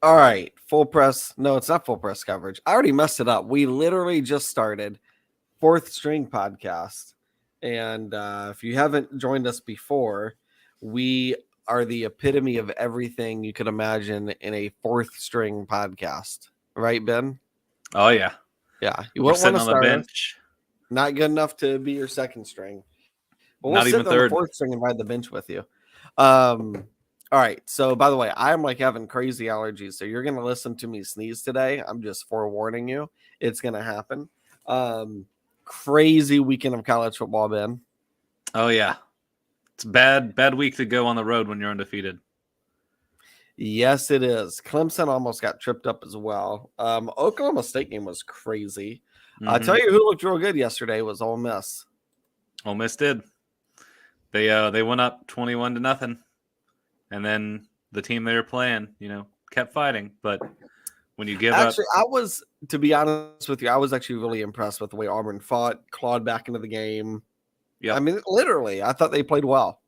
All right, full press. No, it's not full press coverage. I already messed it up. We literally just started Fourth String Podcast. And if you haven't joined us before, we are the epitome of everything you could imagine in a fourth string podcast. Right, Ben? Oh, yeah. Yeah. You We're won't want sitting to on the start us. bench. Not good enough to be your second string. But we'll Not sit even on the third. fourth string and ride the bench with you. All right. So, by the way, I'm like having crazy allergies. So, you're going to listen to me sneeze today. I'm just forewarning you. It's going to happen. Crazy weekend of college football, Ben. Oh, yeah. It's bad week to go on the road when you're undefeated. Yes, it is. Clemson almost got tripped up as well. Oklahoma State game was crazy. I tell you who looked real good yesterday was Ole Miss. Ole Miss did. They went up 21-0, and then the team they were playing, kept fighting. But when you give up, to be honest with you, I was actually really impressed with the way Auburn fought, clawed back into the game. Yep. I mean, literally, I thought they played well.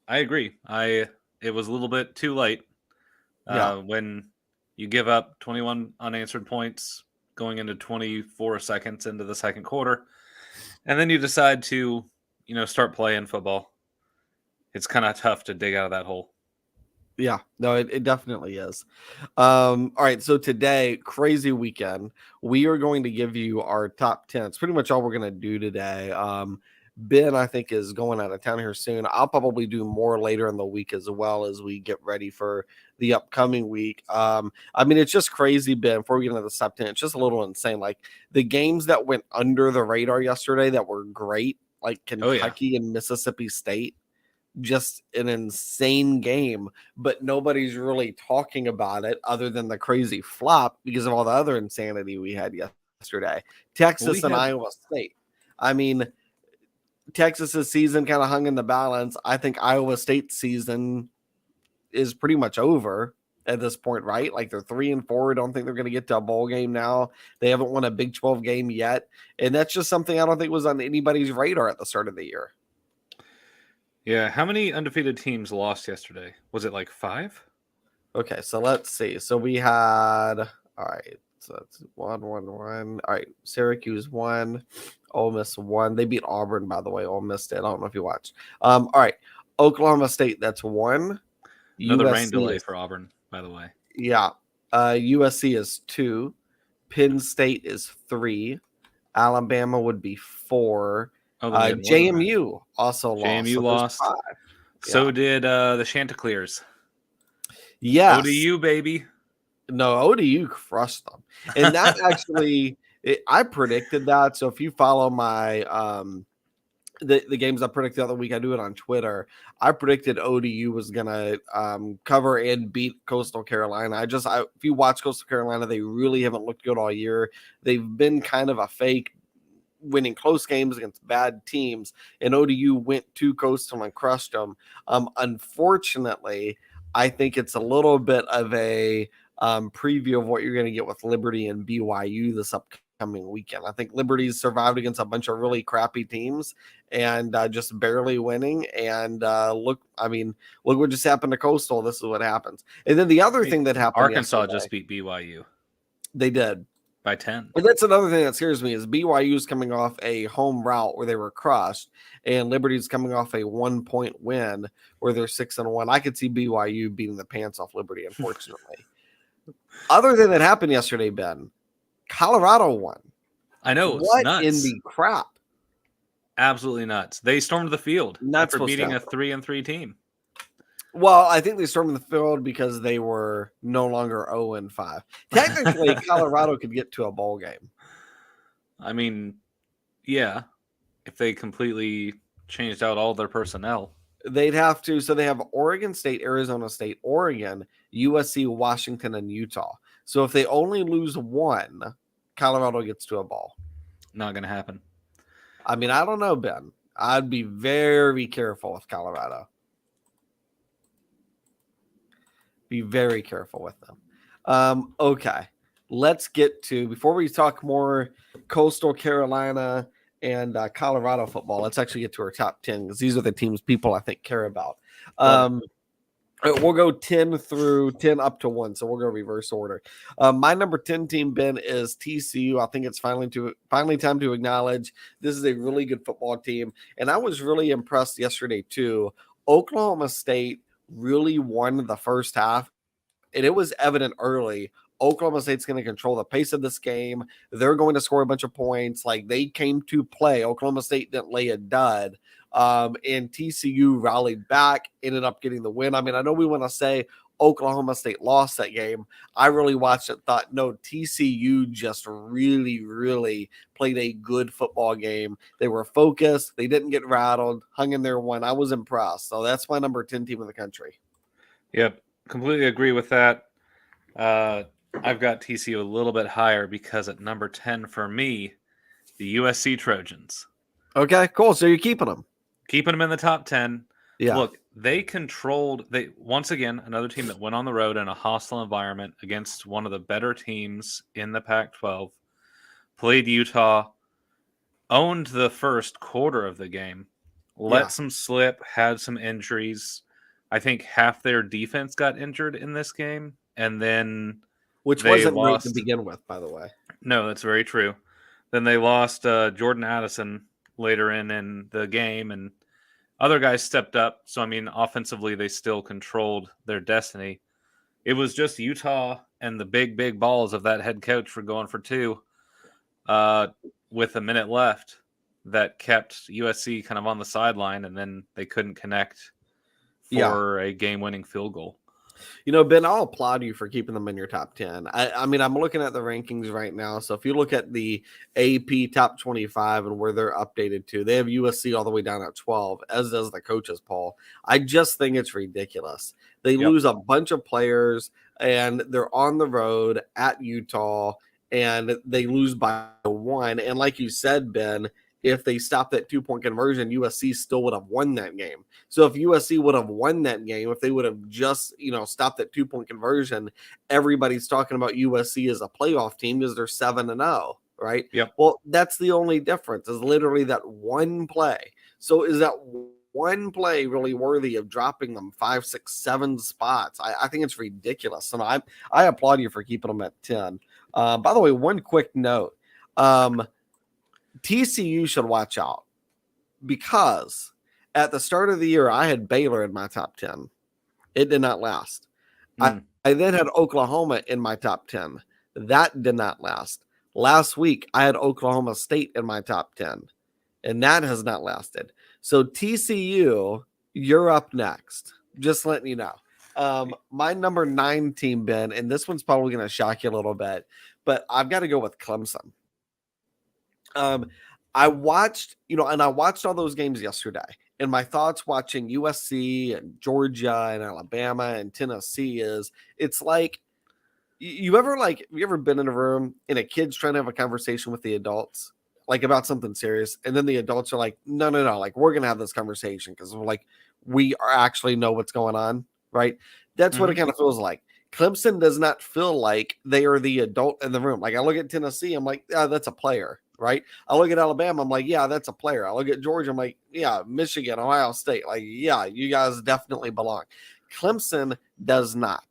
I agree. It was a little bit too late. When you give up 21 unanswered points going into 24 seconds into the second quarter, and then you decide to, start playing football. It's kind of tough to dig out of that hole. Yeah, no, it definitely is. All right, so today, crazy weekend. We are going to give you our top 10. It's pretty much all we're going to do today. Ben, I think, is going out of town here soon. I'll probably do more later in the week as well as we get ready for the upcoming week. I mean, it's just crazy, Ben. Before we get into the top 10, it's just a little insane. Like the games that went under the radar yesterday that were great, like Kentucky and Mississippi State. Just an insane game, but nobody's really talking about it other than the crazy flop because of all the other insanity we had yesterday. Texas and Iowa State. I mean, Texas's season kind of hung in the balance. I think Iowa State's season is pretty much over at this point, right? Like they're 3-4. I don't think they're going to get to a bowl game now. They haven't won a Big 12 game yet. And that's just something I don't think was on anybody's radar at the start of the year. Yeah, how many undefeated teams lost yesterday? Was it like 5? Okay, so let's see. So we had, all right, so that's 1. All right, Syracuse 1, Ole Miss 1. They beat Auburn, by the way. Ole Miss did. I don't know if you watched. All right, Oklahoma State, that's 1. Another rain delay for Auburn, by the way. Yeah. USC is 2. Penn State is 3. Alabama would be 4. JMU also lost. JMU lost. 5. So did the Chanticleers. Yes. ODU, baby. No, ODU crushed them. And that actually, I predicted that. So if you follow my the games I predicted the other week, I do it on Twitter. I predicted ODU was going to cover and beat Coastal Carolina. If you watch Coastal Carolina, they really haven't looked good all year. They've been kind of a fake, winning close games against bad teams, and ODU went to Coastal and crushed them. Unfortunately, I think it's a little bit of a preview of what you're going to get with Liberty and BYU this upcoming weekend. I think Liberty's survived against a bunch of really crappy teams and just barely winning. And look what just happened to Coastal. This is what happens. And then the other thing that happened, Arkansas just beat BYU. They did. By 10. And that's another thing that scares me is BYU's coming off a home route where they were crushed, and Liberty's coming off a 1-point win where they're 6-1. I could see BYU beating the pants off Liberty, unfortunately. Other thing that happened yesterday, Ben, Colorado won. I know. It's what nuts. In the crap? Absolutely nuts. They stormed the field after beating a 3-3 team. Well, I think they stormed the field because they were no longer 0-5. Technically, Colorado could get to a bowl game. I mean, yeah, if they completely changed out all their personnel. They'd have to. So they have Oregon State, Arizona State, Oregon, USC, Washington, and Utah. So if they only lose one, Colorado gets to a bowl. Not going to happen. I mean, I don't know, Ben. I'd be very careful with Colorado. Be very careful with them. Okay, let's get to, before we talk more Coastal Carolina and Colorado football, let's actually get to our top 10 because these are the teams people I think care about. All We'll go 10 through 10 up to 1. So we'll go reverse order. My number 10 team, Ben, is TCU. I think it's finally time to acknowledge this is a really good football team. And I was really impressed yesterday, too. Oklahoma State really won the first half, and it was evident early. Oklahoma State's going to control the pace of this game. They're going to score a bunch of points. Like, they came to play. Oklahoma State didn't lay a dud. And TCU rallied back, ended up getting the win. I mean, I know we want to say Oklahoma State lost that game. I really watched it, thought, no, TCU just really, really played a good football game. They were focused. They didn't get rattled, hung in there, won. I was impressed. So that's my number 10 team in the country. Yep, completely agree with that. I've got TCU a little bit higher because at number 10 for me, the USC Trojans. Okay, cool. So you're keeping them. Keeping them in the top 10. Yeah. Look, they once again, another team that went on the road in a hostile environment against one of the better teams in the Pac-12, played Utah, owned the first quarter of the game, let some slip, had some injuries. I think half their defense got injured in this game, and then which wasn't great to begin with, by the way. No, that's very true. Then they lost Jordan Addison later in the game, and other guys stepped up. So, I mean, offensively, they still controlled their destiny. It was just Utah and the big balls of that head coach for going for two with a minute left that kept USC kind of on the sideline, and then they couldn't connect for a game-winning field goal. You know, Ben, I'll applaud you for keeping them in your top 10. I mean, I'm looking at the rankings right now. So if you look at the AP top 25 and where they're updated to, they have USC all the way down at 12, as does the coaches poll. I just think it's ridiculous. They lose a bunch of players, and they're on the road at Utah, and they lose by 1. And like you said, Ben, if they stopped that 2-point conversion, USC still would have won that game. So if USC would have won that game, if they would have just, stopped that 2-point conversion, everybody's talking about USC as a playoff team because they're 7-0, right? Yep. Well, that's the only difference is literally that one play. So is that one play really worthy of dropping them 5, 6, 7 spots? I think it's ridiculous. And I applaud you for keeping them at 10. By the way, one quick note. TCU should watch out because at the start of the year, I had Baylor in my top 10. It did not last. I then had Oklahoma in my top 10. That did not last. Last week, I had Oklahoma State in my top 10, and that has not lasted. So TCU, you're up next. Just letting you know. My number 9 team, Ben, and this one's probably going to shock you a little bit, but I've got to go with Clemson. I watched all those games yesterday, and my thoughts watching USC and Georgia and Alabama and Tennessee is it's like, have you ever been in a room and a kid's trying to have a conversation with the adults, like about something serious, and then the adults are like, no, like we're going to have this conversation because we actually know what's going on, right? That's what it kind of feels like. Clemson does not feel like they are the adult in the room. Like I look at Tennessee, I'm like, yeah, that's a player. Right. I look at Alabama. I'm like, yeah, that's a player. I look at Georgia. I'm like, yeah, Michigan, Ohio State. Like, yeah, you guys definitely belong. Clemson does not.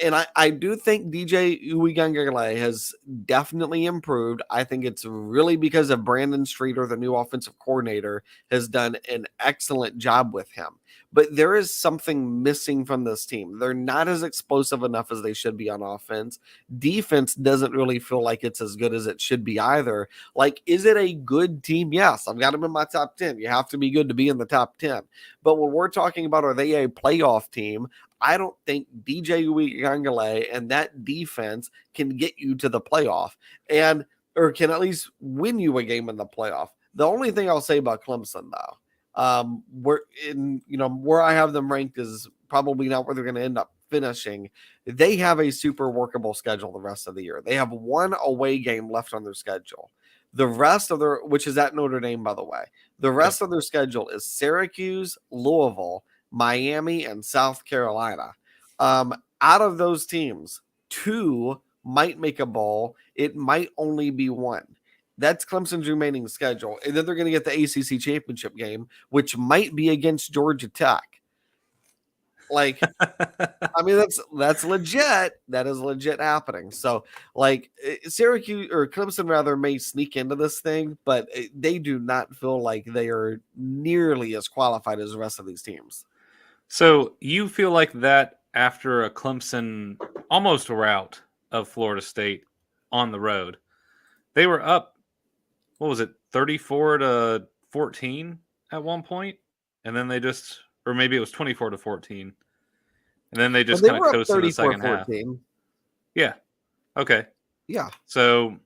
And I do think DJ Uiagalelei has definitely improved. I think it's really because of Brandon Streeter, the new offensive coordinator, has done an excellent job with him. But there is something missing from this team. They're not as explosive enough as they should be on offense. Defense doesn't really feel like it's as good as it should be either. Like, is it a good team? Yes, I've got them in my top 10. You have to be good to be in the top 10. But when we're talking about are they a playoff team, I don't think DJ Uiagalelei and that defense can get you to the playoff or can at least win you a game in the playoff. The only thing I'll say about Clemson, though, where I have them ranked is probably not where they're going to end up finishing. They have a super workable schedule the rest of the year. They have one away game left on their schedule. The rest of which is at Notre Dame, by the way, the rest of their schedule is Syracuse, Louisville, Miami, and South Carolina. Out of those teams, 2 might make a bowl. It might only be 1. That's Clemson's remaining schedule. And then they're going to get the ACC championship game, which might be against Georgia Tech. Like, I mean, that's legit. That is legit happening. So, like, Syracuse or Clemson rather may sneak into this thing, but they do not feel like they are nearly as qualified as the rest of these teams. So you feel like that after a Clemson almost rout of Florida State on the road, they were up. What was it, 34-14 at one point, and then they just, or maybe it was 24-14. And then they But just they kind of were up coasted in the second half. 34-14. Yeah. Okay. Yeah. So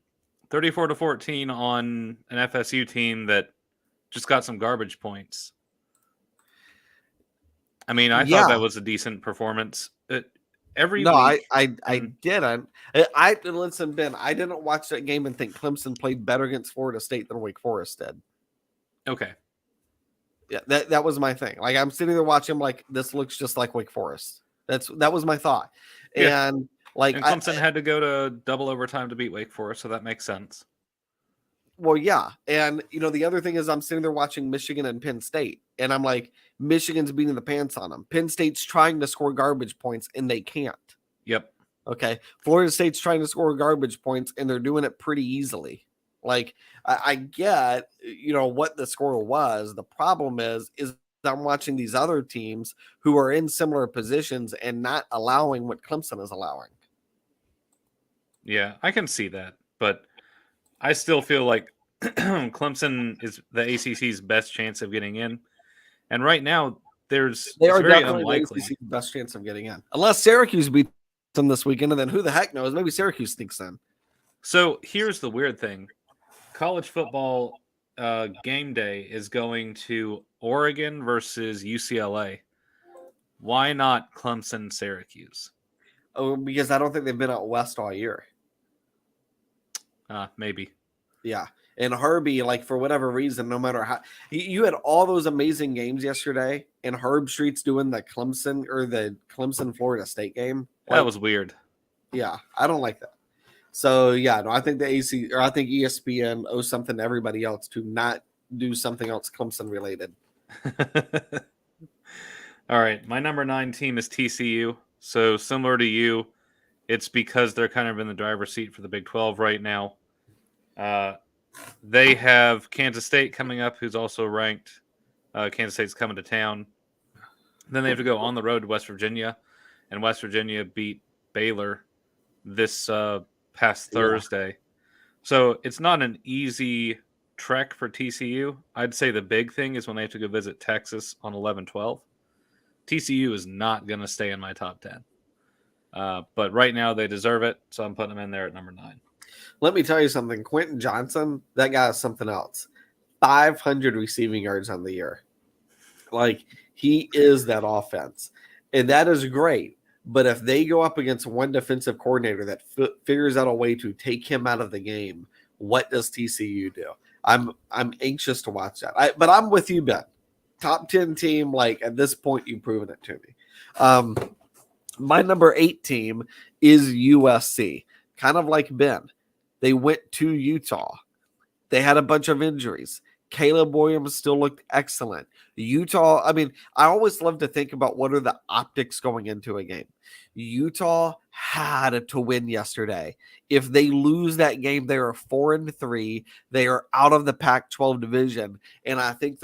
34-14 on an FSU team that just got some garbage points. I mean, I thought that was a decent performance. Every week. I didn't. Listen, Ben, I didn't watch that game and think Clemson played better against Florida State than Wake Forest did. Okay. Yeah, that was my thing. Like, I'm sitting there watching, like, this looks just like Wake Forest. That was my thought. Yeah. And like, and Clemson had to go to double overtime to beat Wake Forest, so that makes sense. Well, yeah. And, the other thing is I'm sitting there watching Michigan and Penn State, and I'm like, Michigan's beating the pants on them. Penn State's trying to score garbage points, and they can't. Yep. Okay. Florida State's trying to score garbage points, and they're doing it pretty easily. Like, I get, what the score was. The problem is I'm watching these other teams who are in similar positions and not allowing what Clemson is allowing. Yeah, I can see that, but I still feel like Clemson is the ACC's best chance of getting in, and right now they are very definitely unlikely. the ACC's best chance of getting in, unless Syracuse beats them this weekend, and then who the heck knows? Maybe Syracuse sneaks in. So here's the weird thing: college football game day is going to Oregon versus UCLA. Why not Clemson, Syracuse? Oh, because I don't think they've been out west all year. Maybe. Yeah. And Herbie, like, for whatever reason, no matter how you had all those amazing games yesterday, and Herb Street's doing the Clemson Florida State game. That was weird. Yeah, I don't like that. So yeah, no, I think I think ESPN owes something to everybody else to not do something else Clemson related. All right, my number 9 team is TCU. So similar to you, it's because they're kind of in the driver's seat for the Big 12 right now. They have Kansas State coming up, who's also ranked. Kansas State's coming to town. Then they have to go on the road to West Virginia, and West Virginia beat Baylor this past Thursday. So it's not an easy trek for TCU. I'd say the big thing is when they have to go visit Texas on 11-12. TCU is not going to stay in my top 10. But right now they deserve it, so I'm putting them in there at number 9. Let me tell you something. Quentin Johnson, that guy is something else. 500 receiving yards on the year. Like, he is that offense. And that is great. But if they go up against one defensive coordinator that figures out a way to take him out of the game, what does TCU do? I'm anxious to watch that. But I'm with you, Ben. Top 10 team, like, at this point, you've proven it to me. My number 8 team is USC. Kind of like Ben. They went to Utah. They had a bunch of injuries. Caleb Williams still looked excellent. Utah, I mean, I always love to think about what are the optics going into a game. Utah had to win yesterday. If they lose that game, they are 4-3. They are out of the Pac-12 division. And I think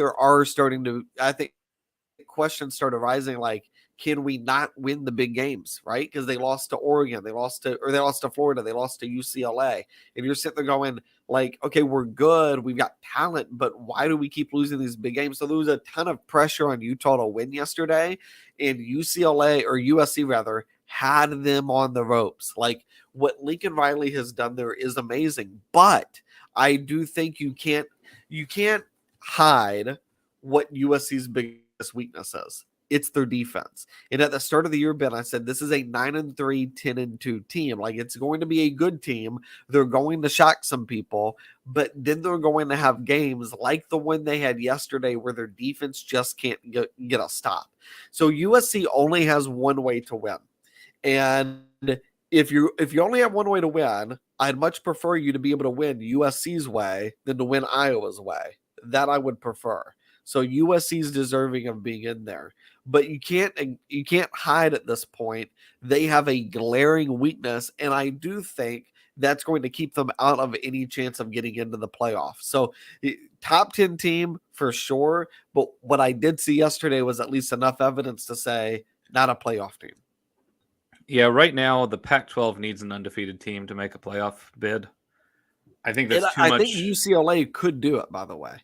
questions started rising, like, can we not win the big games, right? Because they lost to Oregon, they lost to Florida, they lost to UCLA. And you're sitting there going, like, okay, we're good, we've got talent, but why do we keep losing these big games? So there was a ton of pressure on Utah to win yesterday, and USC rather, had them on the ropes. Like, what Lincoln Riley has done there is amazing, but I do think you can't hide what USC's biggest weakness is. It's their defense. And at the start of the year, Ben, I said this is a 9-3, 10-2 team. Like, it's going to be a good team. They're going to shock some people, but then they're going to have games like the one they had yesterday where their defense just can't get a stop. So USC only has one way to win. And if you only have one way to win, I'd much prefer you to be able to win USC's way than to win Iowa's way. That I would prefer. So USC is deserving of being in there. But you can't hide at this point. They have a glaring weakness, and I do think that's going to keep them out of any chance of getting into the playoffs. So top 10 team for sure. But what I did see yesterday was at least enough evidence to say not a playoff team. Yeah, right now the Pac-12 needs an undefeated team to make a playoff bid. I think that's too much. I think UCLA could do it, by the way.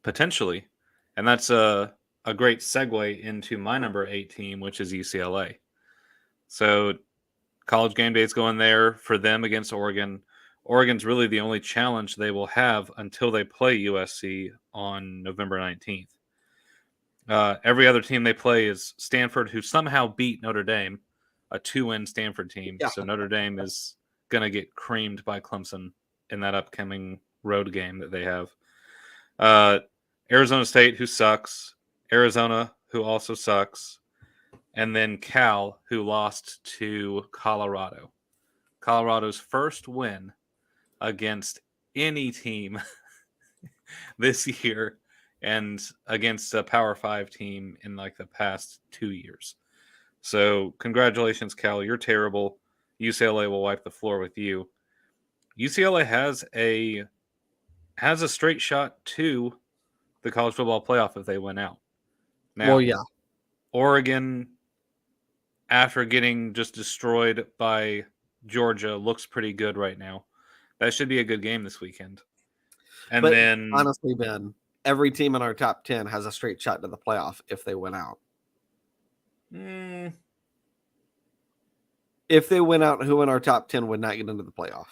Potentially. And that's a great segue into my number 8 team, which is UCLA. So College Game Day is going there for them against Oregon. Oregon's really the only challenge they will have until they play USC on November 19th. Every other team they play is Stanford, who somehow beat Notre Dame, a 2-win Stanford team. Yeah. So Notre Dame is going to get creamed by Clemson in that upcoming road game that they have. Arizona State, who sucks. Arizona, who also sucks. And then Cal, who lost to Colorado. Colorado's first win against any team this year and against a Power 5 team in like the past 2 years. So congratulations, Cal. You're terrible. UCLA will wipe the floor with you. UCLA has a straight shot to the college football playoff if they win out. Now, well, yeah. Oregon, after getting just destroyed by Georgia, looks pretty good right now. That should be a good game this weekend. And then, honestly, Ben, every team in our top 10 has a straight shot to the playoff if they win out. If they win out, who in our top 10 would not get into the playoff?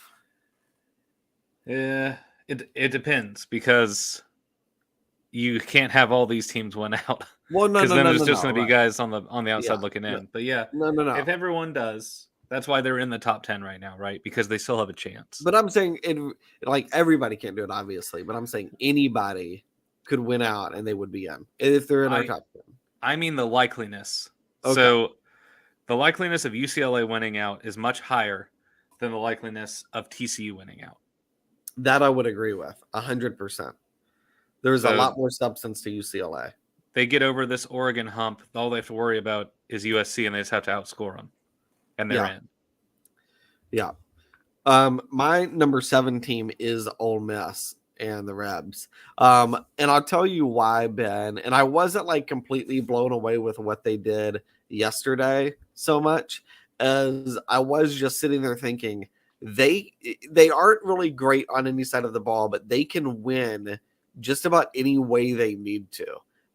Yeah, it depends, because you can't have all these teams win out. Well, no, because then there's just going to be guys on the outside looking in. No. But yeah, no. If everyone does, that's why they're in the top 10 right now, right? Because they still have a chance. But I'm saying like everybody can't do it, obviously. But I'm saying anybody could win out and they would be in if they're in our top 10. I mean the likeliness. Okay. So the likeliness of UCLA winning out is much higher than the likeliness of TCU winning out. That I would agree with 100%. There's a lot more substance to UCLA. They get over this Oregon hump. All they have to worry about is USC, and they just have to outscore them, and they're in. Yeah. My number 7 team is Ole Miss and the Rebs. And I'll tell you why, Ben. And I wasn't like completely blown away with what they did yesterday so much, as I was just sitting there thinking they aren't really great on any side of the ball, but they can win just about any way they need to.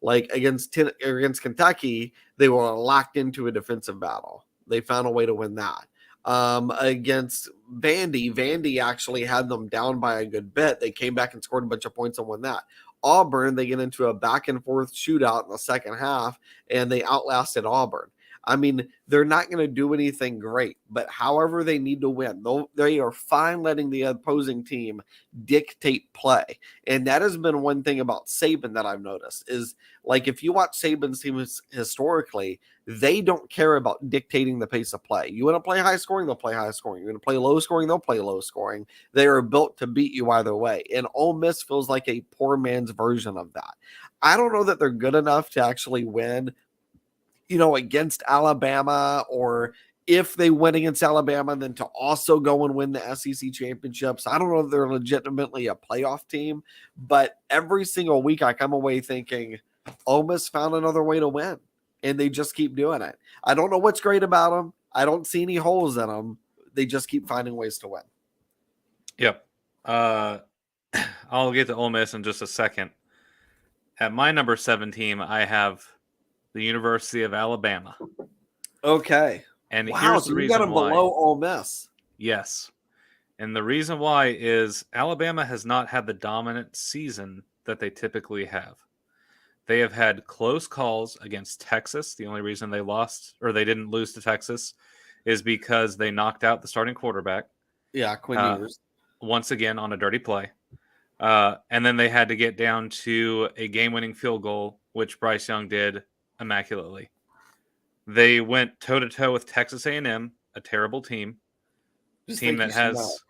Like against Kentucky, they were locked into a defensive battle. They found a way to win that. Against Vandy actually had them down by a good bit. They came back and scored a bunch of points and won that. Auburn, they get into a back and forth shootout in the second half, and they outlasted Auburn. I mean, they're not going to do anything great, but however they need to win, they are fine letting the opposing team dictate play. And that has been one thing about Saban that I've noticed is, like, if you watch Saban's teams historically, they don't care about dictating the pace of play. You want to play high scoring, they'll play high scoring. You want to play low scoring, they'll play low scoring. They are built to beat you either way. And Ole Miss feels like a poor man's version of that. I don't know that they're good enough to actually win, against Alabama, or if they win against Alabama, then to also go and win the SEC championships. I don't know if they're legitimately a playoff team, but every single week I come away thinking Ole Miss found another way to win, and they just keep doing it. I don't know what's great about them. I don't see any holes in them. They just keep finding ways to win. Yep. I'll get to Ole Miss in just a second. At my number 7 team, I have the University of Alabama. Okay. And here's the reason why. You got them below Ole Miss. Yes. And the reason why is Alabama has not had the dominant season that they typically have. They have had close calls against Texas. The only reason they lost, or they didn't lose to Texas, is because they knocked out the starting quarterback. Yeah, Quinn Ewers. Once again on a dirty play. And then they had to get down to a game-winning field goal, which Bryce Young did immaculately. They went toe-to-toe with Texas A&M, a terrible team. Team that has...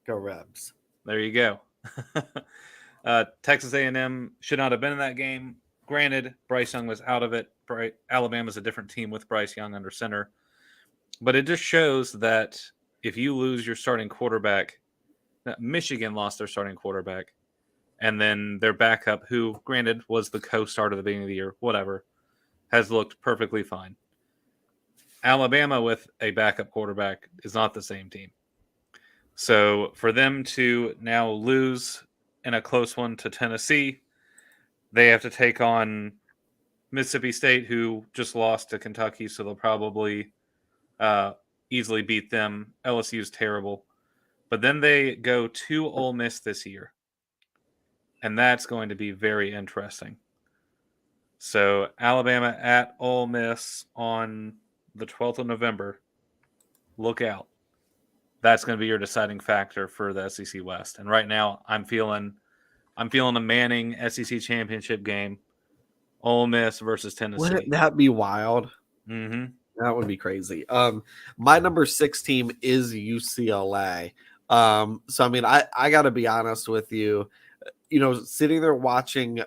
Go Rebs. There you go. Texas A&M should not have been in that game. Granted, Bryce Young was out of it. Alabama's a different team with Bryce Young under center. But it just shows that if you lose your starting quarterback, Michigan lost their starting quarterback, and then their backup, who, granted, was the co-start at the beginning of the year, whatever, has looked perfectly fine. Alabama with a backup quarterback is not the same team. So for them to now lose in a close one to Tennessee, they have to take on Mississippi State, who just lost to Kentucky, so they'll probably easily beat them. LSU's terrible. But then they go to Ole Miss this year, and that's going to be very interesting. So Alabama at Ole Miss on the 12th of November. Look out. That's going to be your deciding factor for the SEC West. And right now, I'm feeling a Manning SEC championship game. Ole Miss versus Tennessee. Wouldn't that be wild? Mm-hmm. That would be crazy. My number 6 team is UCLA. So I mean, I got to be honest with you. You know, sitting there watching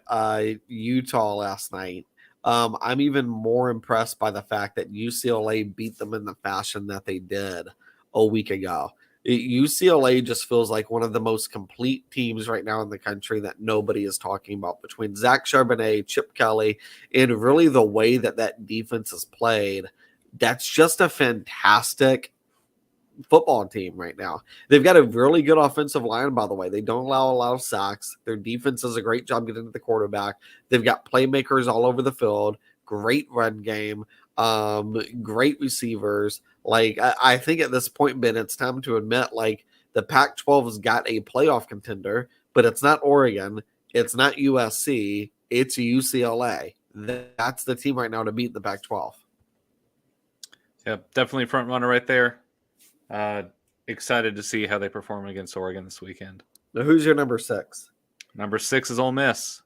Utah last night, I'm even more impressed by the fact that UCLA beat them in the fashion that they did a week ago. UCLA just feels like one of the most complete teams right now in the country that nobody is talking about, between Zach Charbonnet, Chip Kelly, and really the way that that defense is played. That's just a fantastic football team right now. They've got a really good offensive line, by the way. They don't allow a lot of sacks. Their defense does a great job getting to the quarterback. They've got playmakers all over the field, great run game, great receivers. Like, I think at this point, Ben, it's time to admit, like, the Pac-12 has got a playoff contender, but it's not Oregon, it's not USC, it's UCLA. That's the team right now to beat the Pac-12. Yeah, definitely front runner right there. Excited to see how they perform against Oregon this weekend. Now, who's your number 6? Number 6 is Ole Miss.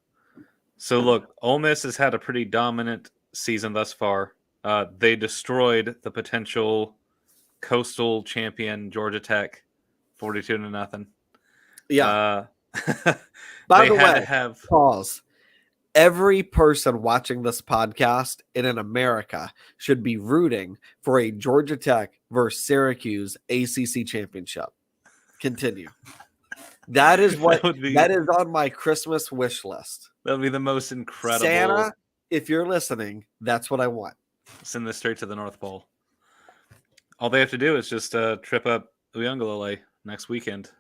So look, Ole Miss has had a pretty dominant season thus far. They destroyed the potential coastal champion Georgia Tech, 42-0. Yeah. By the way, pause. Every person watching this podcast and in America should be rooting for a Georgia Tech versus Syracuse ACC championship. Continue. That is what that is on my Christmas wish list. That would be the most incredible. Santa, if you're listening, that's what I want. Send this straight to the North Pole. All they have to do is just trip up Uiagalelei next weekend.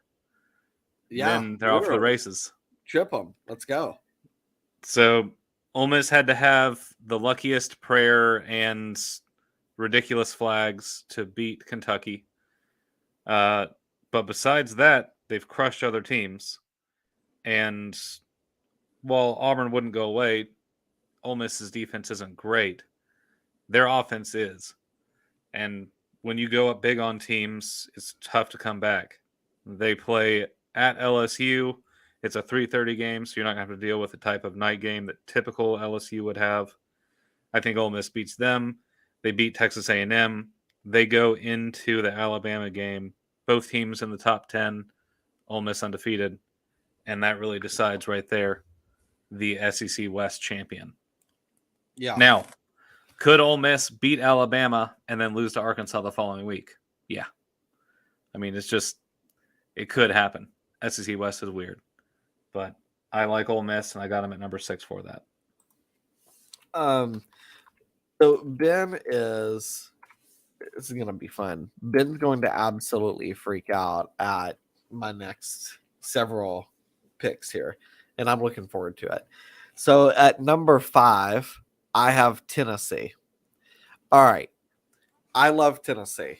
Yeah, then they're off for the races. Trip them. Let's go. So Ole Miss had to have the luckiest prayer and ridiculous flags to beat Kentucky. But besides that, they've crushed other teams. And while Auburn wouldn't go away, Ole Miss's defense isn't great. Their offense is. And when you go up big on teams, it's tough to come back. They play at LSU. It's a 3:30 game, so you're not going to have to deal with the type of night game that typical LSU would have. I think Ole Miss beats them. They beat Texas A&M. They go into the Alabama game. Both teams in the top 10. Ole Miss undefeated. And that really decides right there the SEC West champion. Yeah. Now, could Ole Miss beat Alabama and then lose to Arkansas the following week? Yeah. I mean, it could happen. SEC West is weird. But I like Ole Miss, and I got him at number 6 for that. So Ben this is going to be fun. Ben's going to absolutely freak out at my next several picks here, and I'm looking forward to it. So at number 5, I have Tennessee. All right. I love Tennessee.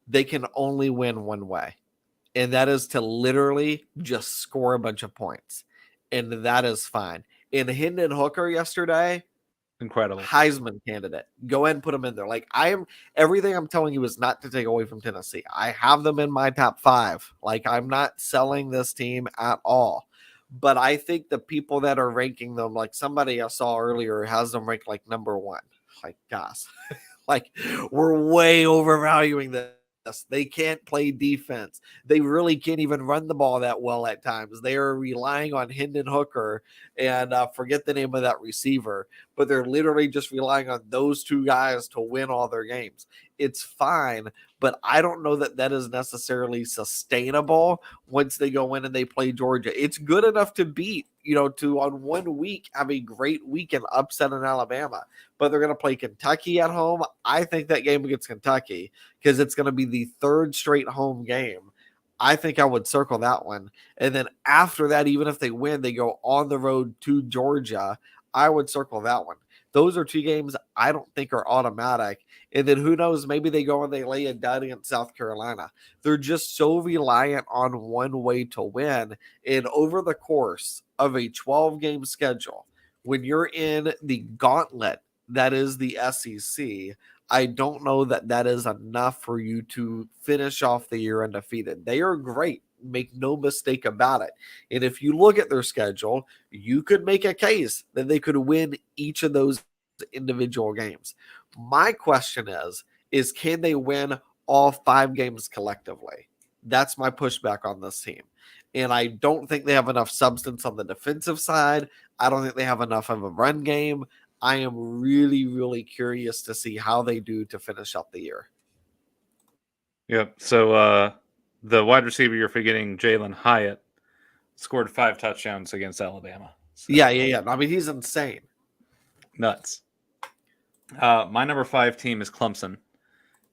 They can only win one way, and that is to literally just score a bunch of points, and that is fine. And Hendon Hooker yesterday, incredible Heisman candidate. Go ahead and put him in there. Like, everything I'm telling you is not to take away from Tennessee. I have them in my top 5. Like, I'm not selling this team at all. But I think the people that are ranking them, like somebody I saw earlier has them ranked like number 1. Like, gosh, like, we're way overvaluing this They can't play defense. They really can't even run the ball that well at times. They are relying on Hendon Hooker and forget the name of that receiver, but they're literally just relying on those two guys to win all their games. It's fine, but I don't know that that is necessarily sustainable once they go in and they play Georgia. It's good enough to beat, to on 1 week have a great week and upset in Alabama, but they're going to play Kentucky at home. I think that game against Kentucky, because it's going to be the third straight home game, I think I would circle that one. And then after that, even if they win, they go on the road to Georgia, I would circle that one. Those are two games I don't think are automatic. And then who knows, maybe they go and they lay a dud against South Carolina. They're just so reliant on one way to win. And over the course of a 12-game schedule, when you're in the gauntlet that is the SEC, I don't know that that is enough for you to finish off the year undefeated. They are great. Make no mistake about it. And if you look at their schedule, you could make a case that they could win each of those individual games. My question is can they win all 5 games collectively? That's my pushback on this team. And I don't think they have enough substance on the defensive side. I don't think they have enough of a run game. I am really, really curious to see how they do to finish up the year. Yep. So the wide receiver you're forgetting, Jalen Hyatt, scored 5 touchdowns against Alabama. So, yeah. I mean, he's insane. Nuts. My number 5 team is Clemson.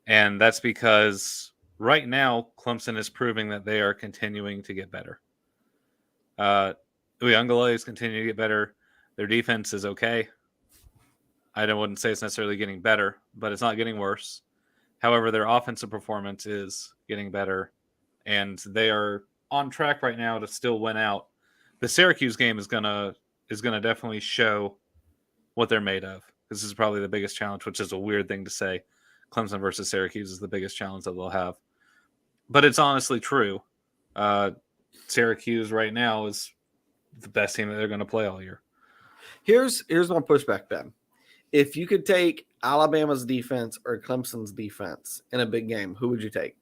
And that's because right now, Clemson is proving that they are continuing to get better. Uyunglele is continuing to get better. Their defense is okay. I wouldn't say it's necessarily getting better, but it's not getting worse. However, their offensive performance is getting better, and they are on track right now to still win out. The Syracuse game is gonna definitely show what they're made of. This is probably the biggest challenge, which is a weird thing to say. Clemson versus Syracuse is the biggest challenge that they'll have, but it's honestly true. Syracuse right now is the best team that they're going to play all year. Here's my pushback, Ben. If you could take Alabama's defense or Clemson's defense in a big game, who would you take?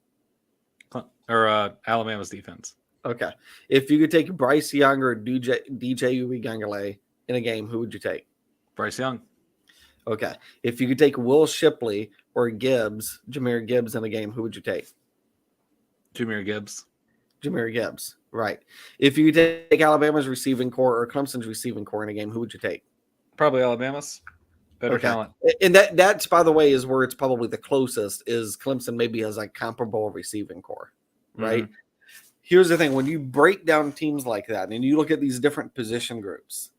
Alabama's defense. Okay. If you could take Bryce Young or DJ Uyunglele in a game, who would you take? Bryce Young. Okay. If you could take Will Shipley or Jahmyr Gibbs in a game, who would you take? Jahmyr Gibbs. Right. If you could take Alabama's receiving core or Clemson's receiving core in a game, who would you take? Probably Alabama's. Better talent. And that's, by the way, is where it's probably the closest is Clemson maybe has a comparable receiving core, right? Mm-hmm. Here's the thing. When you break down teams like that and you look at these different position groups,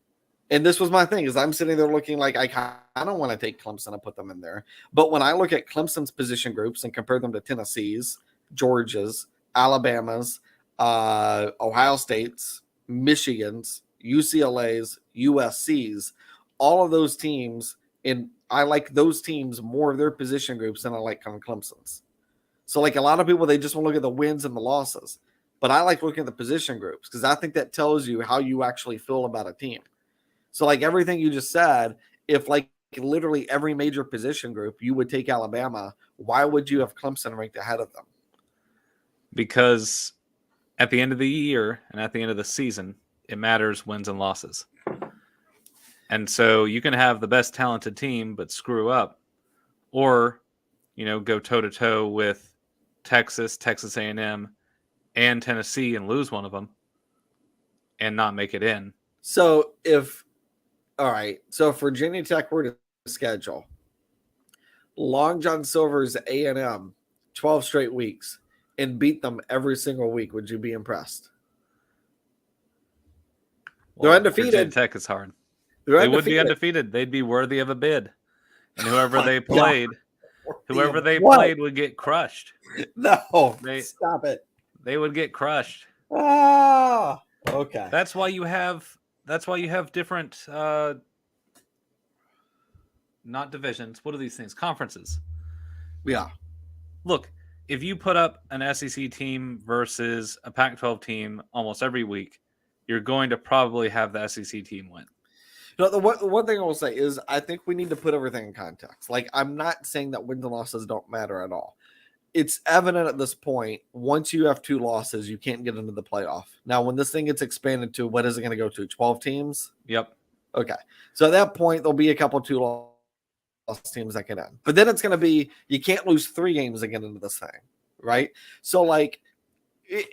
and this was my thing, is I'm sitting there looking like I don't want to take Clemson and put them in there. But when I look at Clemson's position groups and compare them to Tennessee's, Georgia's, Alabama's, Ohio State's, Michigan's, UCLA's, USC's, all of those teams, and I like those teams more of their position groups than I like Clemson's. So like a lot of people, they just want to look at the wins and the losses. But I like looking at the position groups because I think that tells you how you actually feel about a team. So like everything you just said, if like literally every major position group, you would take Alabama, why would you have Clemson ranked ahead of them? Because at the end of the year and at the end of the season, it matters wins and losses. And so you can have the best talented team but screw up, or go toe-to-toe with Texas A&M, and Tennessee and lose one of them and not make it in. So if Virginia Tech were to schedule Long John Silver's A&M 12 straight weeks and beat them every single week, would you be impressed? Well, they're undefeated. Virginia Tech is hard. They would be undefeated. They'd be worthy of a bid. And whoever they played, would get crushed. No, stop it. They would get crushed. Ah, okay. That's why you have different not divisions. What are these things? Conferences. Yeah. Look, if you put up an SEC team versus a Pac-12 team almost every week, you're going to probably have the SEC team win. The one thing I will say is I think we need to put everything in context. Like, I'm not saying that wins and losses don't matter at all. it's evident at this point, once you have 2 losses, you can't get into the playoff. Now, when this thing gets expanded to, what is it going to go to? 12 teams? Yep. Okay. So at that point, there'll be a couple 2-loss teams that can end. But then it's going to be, you can't lose 3 games to get into this thing, right? So, like,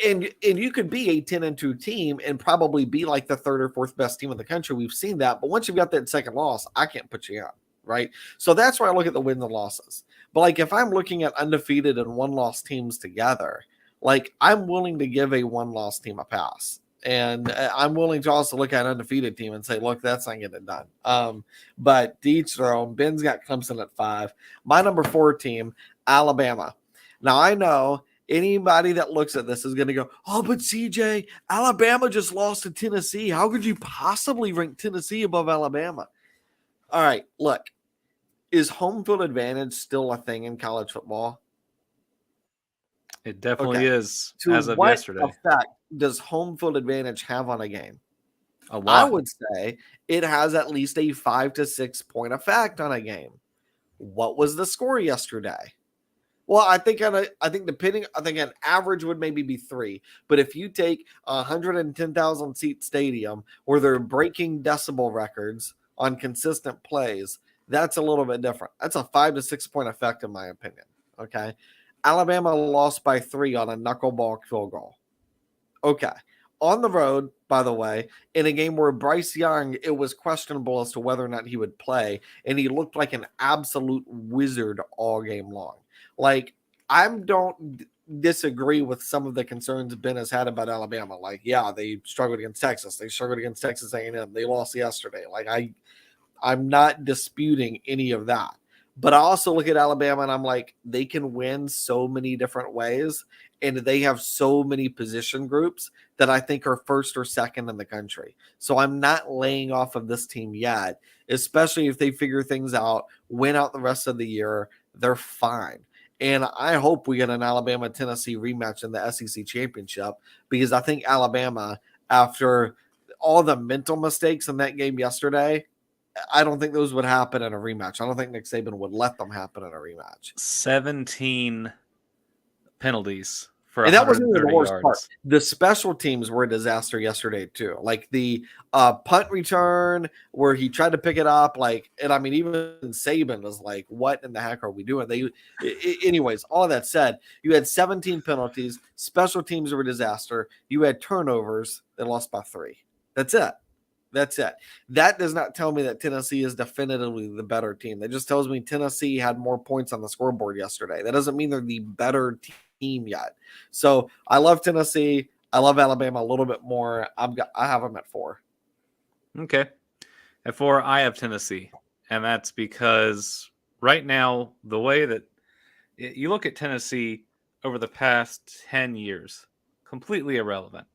and you could be a 10-2 team and probably be like the 3rd or 4th best team in the country. We've seen that. But once you've got that second loss, I can't put you in, right? So that's where I look at the wins and losses. But like if I'm looking at undefeated and 1-loss teams together, like I'm willing to give a 1-loss team a pass. And I'm willing to also look at an undefeated team and say, look, that's not getting it done. But to each their own. Ben's got Clemson at 5. My number 4 team, Alabama. Now I know anybody that looks at this is going to go, oh, but CJ, Alabama just lost to Tennessee. How could you possibly rank Tennessee above Alabama? All right, look. Is home field advantage still a thing in college football? It definitely is, to as of what yesterday. Effect does home field advantage have on a game? A lot. I would say it has at least a 5 to 6 point effect on a game. What was the score yesterday? Well, I think an average would maybe be 3. But if you take a 110,000 seat stadium where they're breaking decibel records on consistent plays, that's a little bit different. That's a 5 to 6 point effect, in my opinion. Okay. Alabama lost by 3 on a knuckleball field goal. Okay. On the road, by the way, in a game where Bryce Young, it was questionable as to whether or not he would play, and he looked like an absolute wizard all game long. Like, I don't disagree with some of the concerns Ben has had about Alabama. Like, yeah, they struggled against Texas. They struggled against Texas A&M. They lost yesterday. Like, I'm not disputing any of that. But I also look at Alabama and I'm like, they can win so many different ways, and they have so many position groups that I think are first or second in the country. So I'm not laying off of this team yet, especially if they figure things out, win out the rest of the year, they're fine. And I hope we get an Alabama-Tennessee rematch in the SEC championship, because I think Alabama, after all the mental mistakes in that game yesterday, I don't think those would happen in a rematch. I don't think Nick Saban would let them happen in a rematch. 17 penalties for And that wasn't even the 130 worst yards. part. The special teams were a disaster yesterday too. Like the punt return where he tried to pick it up. Like, and I mean, even Saban was like, "What in the heck are we doing?" Anyways. All of that said, you had 17 penalties. Special teams were a disaster. You had turnovers. They lost by 3. That's it. That does not tell me that Tennessee is definitively the better team. That just tells me Tennessee had more points on the scoreboard yesterday. That doesn't mean they're the better team yet. So I love Tennessee. I love Alabama a little bit more. I have them at 4. Okay. At 4, I have Tennessee. And that's because right now, the way that you look at Tennessee over the past 10 years, completely irrelevant.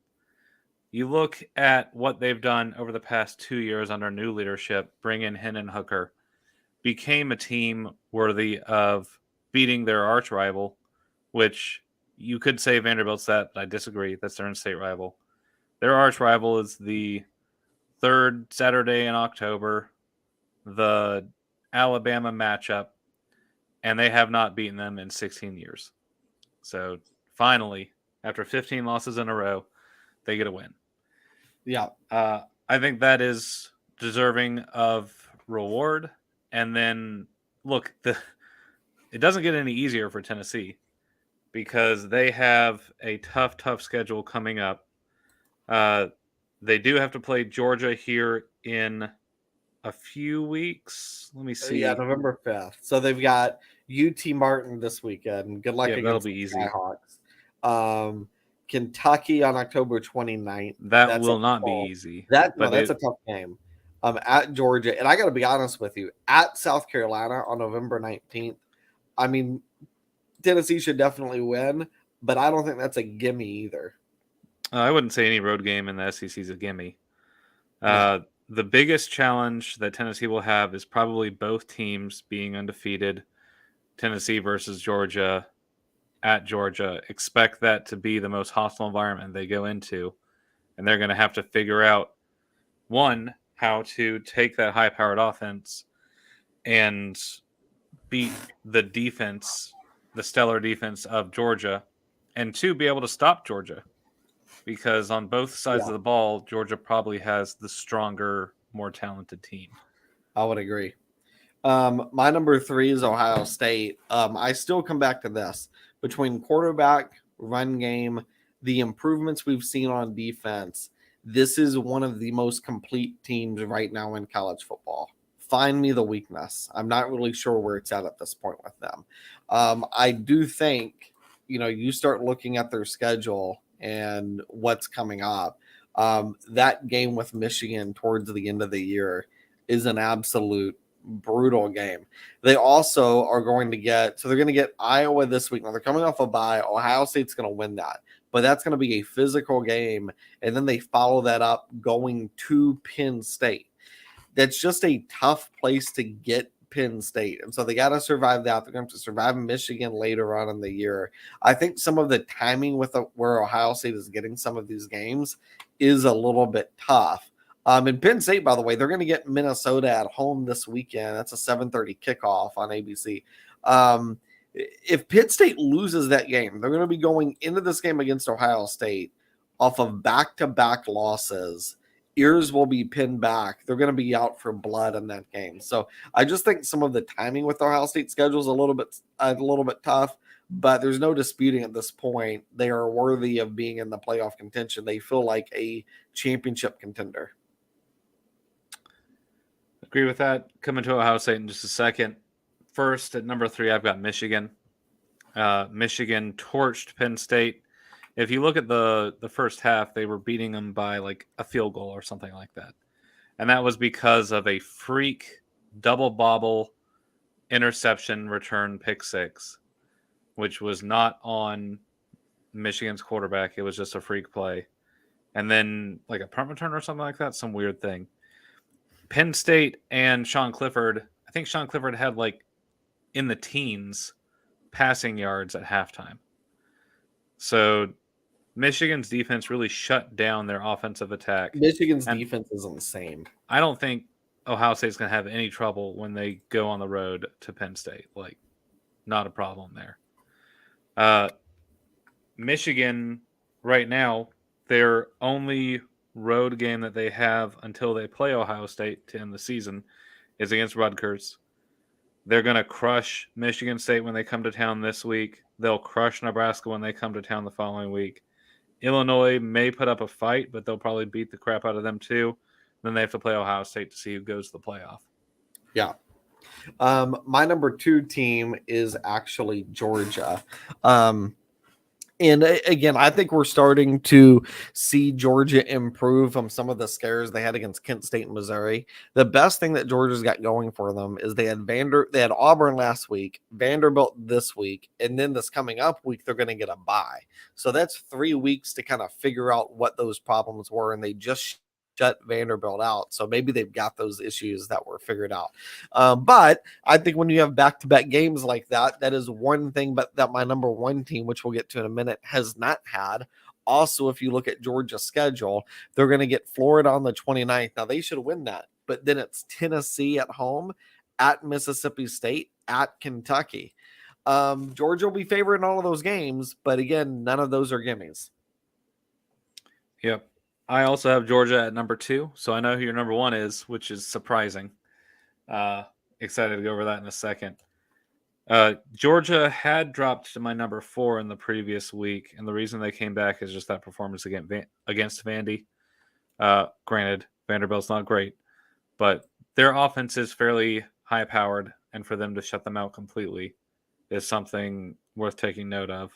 You look at what they've done over the past 2 years under new leadership, bring in Hendon Hooker, became a team worthy of beating their arch rival, which you could say Vanderbilt's that, but I disagree. That's their in-state rival. Their arch rival is the 3rd Saturday in October, the Alabama matchup, and they have not beaten them in 16 years. So finally, after 15 losses in a row, they get a win. Yeah. I think that is deserving of reward. And then, look, it doesn't get any easier for Tennessee because they have a tough schedule coming up. They do have to play Georgia here in a few weeks. Let me see. Yeah, November 5th. So they've got UT Martin this weekend. Good luck against that'll be easy. Skyhawks. Kentucky on October 29th. That will not be easy. That's a tough game. At Georgia. And I got to be honest with you, at South Carolina on November 19th, I mean, Tennessee should definitely win, but I don't think that's a gimme either. I wouldn't say any road game in the SEC is a gimme. No. The biggest challenge that Tennessee will have is probably both teams being undefeated. Tennessee versus Georgia at Georgia. Expect that to be the most hostile environment they go into. And they're going to have to figure out, one, how to take that high-powered offense and beat the defense the stellar defense of Georgia, and 2, be able to stop Georgia. Because on both sides of the ball, Georgia probably has the stronger, more talented team. I would agree. My number 3 is Ohio State. I still come back to this. Between quarterback, run game, the improvements we've seen on defense, this is one of the most complete teams right now in college football. Find me the weakness. I'm not really sure where it's at this point with them. I do think, you start looking at their schedule and what's coming up. That game with Michigan towards the end of the year is an absolute brutal game. They also are going to they're going to get Iowa this week. Now they're coming off a bye. Ohio State's going to win that, but that's going to be a physical game. And then they follow that up going to Penn State. That's just a tough place to get Penn State. And so they got to survive that. They're going to have to survive Michigan later on in the year. I think some of the timing with where Ohio State is getting some of these games is a little bit tough. And Penn State, by the way, they're going to get Minnesota at home this weekend. That's a 7:30 kickoff on ABC. If Penn State loses that game, they're going to be going into this game against Ohio State off of back-to-back losses. Ears will be pinned back. They're going to be out for blood in that game. So I just think some of the timing with Ohio State schedule is a little bit tough. But there's no disputing at this point they are worthy of being in the playoff contention. They feel like a championship contender. Agree with that. Coming to Ohio State in just a second. First, at number 3, I've got Michigan. Michigan torched Penn State. If you look at the first half, they were beating them by like a field goal or something like that. And that was because of a freak double bobble interception return pick 6, which was not on Michigan's quarterback. It was just a freak play. And then like a punt return or something like that, some weird thing. Penn State and Sean Clifford, I think Sean Clifford had like in the teens passing yards at halftime. So Michigan's defense really shut down their offensive attack. Michigan's defense is insane. I don't think Ohio State's going to have any trouble when they go on the road to Penn State. Like, not a problem there. Michigan, right now, their only road game that they have until they play Ohio State to end the season is against Rutgers. They're going to crush Michigan State when they come to town this week. They'll crush Nebraska when they come to town the following week. Illinois may put up a fight, but they'll probably beat the crap out of them too. Then they have to play Ohio State to see who goes to the playoff. Yeah. My number 2 team is actually Georgia. And again, I think we're starting to see Georgia improve from some of the scares they had against Kent State and Missouri. The best thing that Georgia's got going for them is they had Auburn last week, Vanderbilt this week, and then this coming up week, they're going to get a bye. So that's 3 weeks to kind of figure out what those problems were, and they just shut Vanderbilt out. So maybe they've got those issues that were figured out. But I think when you have back-to-back games like that, that is one thing but that my number 1 team, which we'll get to in a minute, has not had. Also, if you look at Georgia's schedule, they're going to get Florida on the 29th. Now, they should win that. But then it's Tennessee at home, at Mississippi State, at Kentucky. Georgia will be favored in all of those games. But again, none of those are gimmies. Yep. I also have Georgia at number 2, so I know who your number 1 is, which is surprising. Excited to go over that in a second. Georgia had dropped to my number 4 in the previous week, and the reason they came back is just that performance against Vandy. Granted, Vanderbilt's not great, but their offense is fairly high-powered, and for them to shut them out completely is something worth taking note of.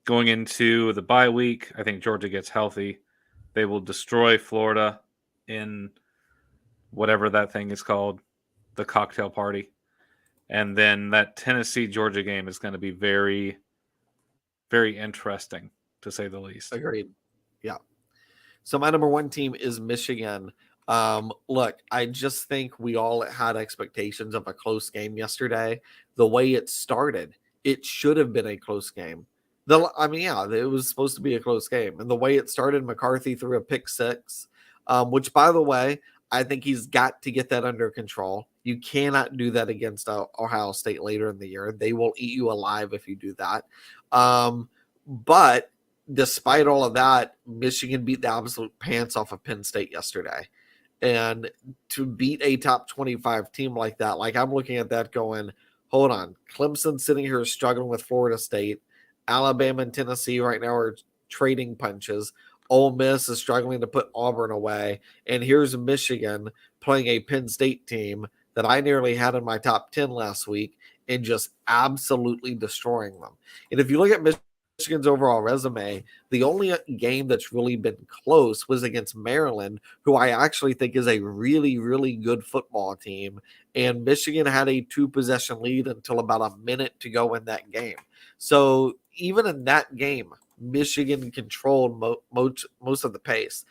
Going into the bye week, I think Georgia gets healthy. They will destroy Florida in whatever that thing is called, the cocktail party. And then that Tennessee-Georgia game is going to be very, very interesting, to say the least. Agreed. Yeah. So my number 1 team is Michigan. Look, I just think we all had expectations of a close game yesterday. The way it started, it should have been a close game. It was supposed to be a close game. And the way it started, McCarthy threw a pick 6, which, by the way, I think he's got to get that under control. You cannot do that against Ohio State later in the year. They will eat you alive if you do that. But despite all of that, Michigan beat the absolute pants off of Penn State yesterday. And to beat a top 25 team like that, like I'm looking at that going, hold on. Clemson sitting here struggling with Florida State. Alabama and Tennessee right now are trading punches. Ole Miss is struggling to put Auburn away. And here's Michigan playing a Penn State team that I nearly had in my top 10 last week and just absolutely destroying them. And if you look at Michigan's overall resume, the only game that's really been close was against Maryland, who I actually think is a really, really good football team. And Michigan had a 2-possession lead until about a minute to go in that game. So even in that game, Michigan controlled most of the pace.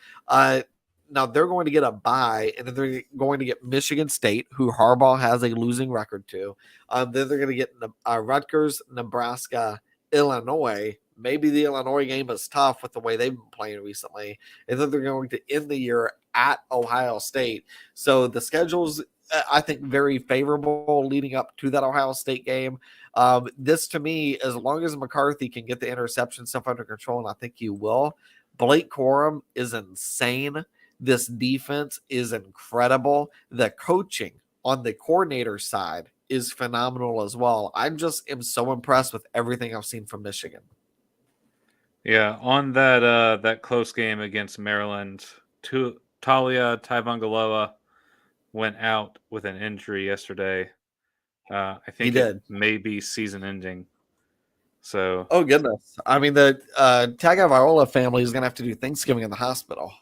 Now they're going to get a bye, and then they're going to get Michigan State, who Harbaugh has a losing record to. Then they're going to get Rutgers, Nebraska, Illinois. Maybe the Illinois game is tough with the way they've been playing recently. And then they're going to end the year at Ohio State. So the schedule's, I think, very favorable leading up to that Ohio State game. This, to me, as long as McCarthy can get the interception stuff under control, and I think he will, Blake Corum is insane. This defense is incredible. The coaching on the coordinator side is phenomenal as well. I just am so impressed with everything I've seen from Michigan. Yeah, on that close game against Maryland, Talia Taivangaloa went out with an injury yesterday. I think it may be season ending. So, oh goodness, I mean the Tagovailoa family is going to have to do Thanksgiving in the hospital.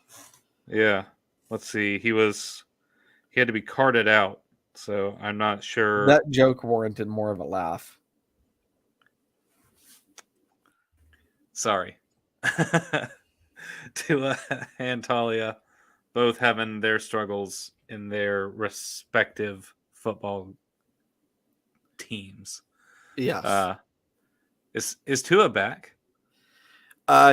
Yeah, let's see. He had to be carted out, so I'm not sure. That joke warranted more of a laugh. Sorry. To and Talia, both having their struggles in their respective football teams. Yes. Is Tua back?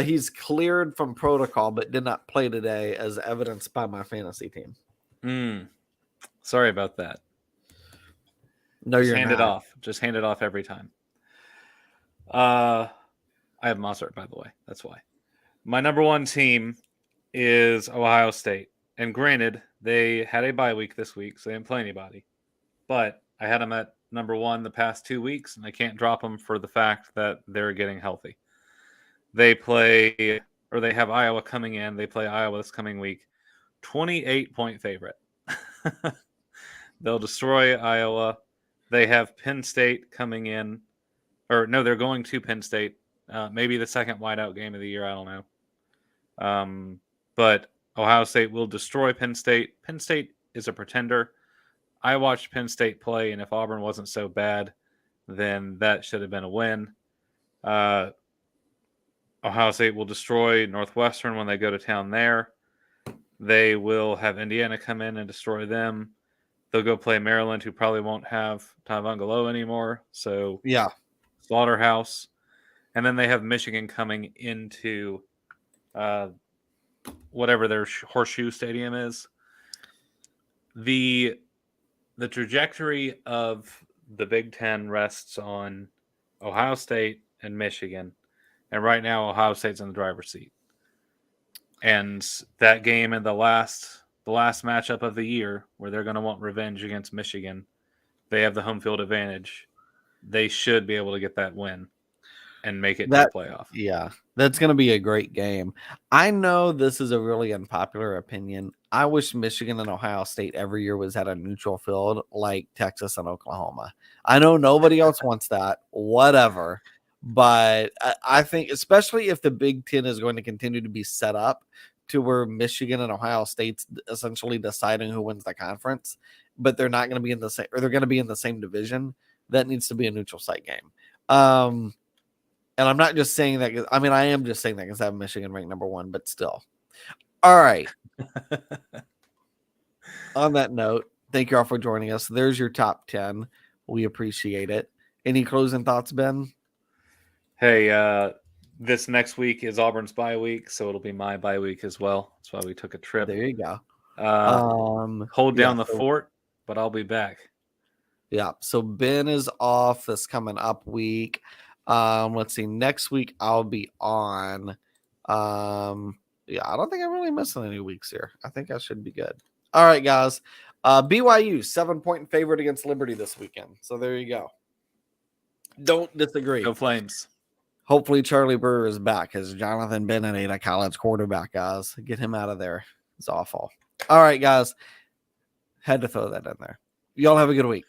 He's cleared from protocol, but did not play today, as evidenced by my fantasy team. Sorry about that. No, just you're hand not. it off. Just hand it off every time. I have Mozart, by the way. That's why. My number one team is Ohio State. And granted, they had a bye week this week, so they didn't play anybody. But I had them at number one the past 2 weeks, and I can't drop them for the fact that they're getting healthy. They have Iowa coming in. They play Iowa this coming week. 28-point favorite. They'll destroy Iowa. They have Penn State coming in. Or no, they're going to Penn State. Maybe the second whiteout game of the year. I don't know. But Ohio State will destroy Penn State. Penn State is a pretender. I watched Penn State play, and if Auburn wasn't so bad, then that should have been a win. Ohio State will destroy Northwestern when they go to town there. They will have Indiana come in and destroy them. They'll go play Maryland, who probably won't have Taivangaloa anymore. So, yeah, slaughterhouse. And then they have Michigan coming into whatever their horseshoe stadium is. The trajectory of the Big Ten rests on Ohio State and Michigan. And right now, Ohio State's in the driver's seat. And that game in the last matchup of the year, where they're going to want revenge against Michigan, they have the home field advantage. They should be able to get that win and make it to the playoff. Yeah, that's going to be a great game. I know this is a really unpopular opinion. I wish Michigan and Ohio State every year was at a neutral field like Texas and Oklahoma. I know nobody else wants that, whatever. But I think, especially if the Big Ten is going to continue to be set up to where Michigan and Ohio State's essentially deciding who wins the conference, but they're not going to be in the same, or they're going to be in the same division, that needs to be a neutral site game. And I'm not just saying that. I mean, I am just saying that because I have Michigan ranked number one, but still. All right. On that note, thank you all for joining us. There's your top 10. We appreciate it. Any closing thoughts, Ben? Hey, this next week is Auburn's bye week, so it'll be my bye week as well. That's why we took a trip. There you go. Hold down the fort. but I'll be back. Yeah. So Ben is off this coming up week. Let's see. Next week I'll be on. Yeah, I don't think I'm really missing any weeks here. I think I should be good. All right, guys. BYU 7-point favorite against Liberty this weekend. So there you go. Don't disagree. Go Flames. Hopefully Charlie Brewer is back as Jonathan Bennett ain't a college quarterback, guys. Get him out of there. It's awful. All right, guys. Had to throw that in there. Y'all have a good week.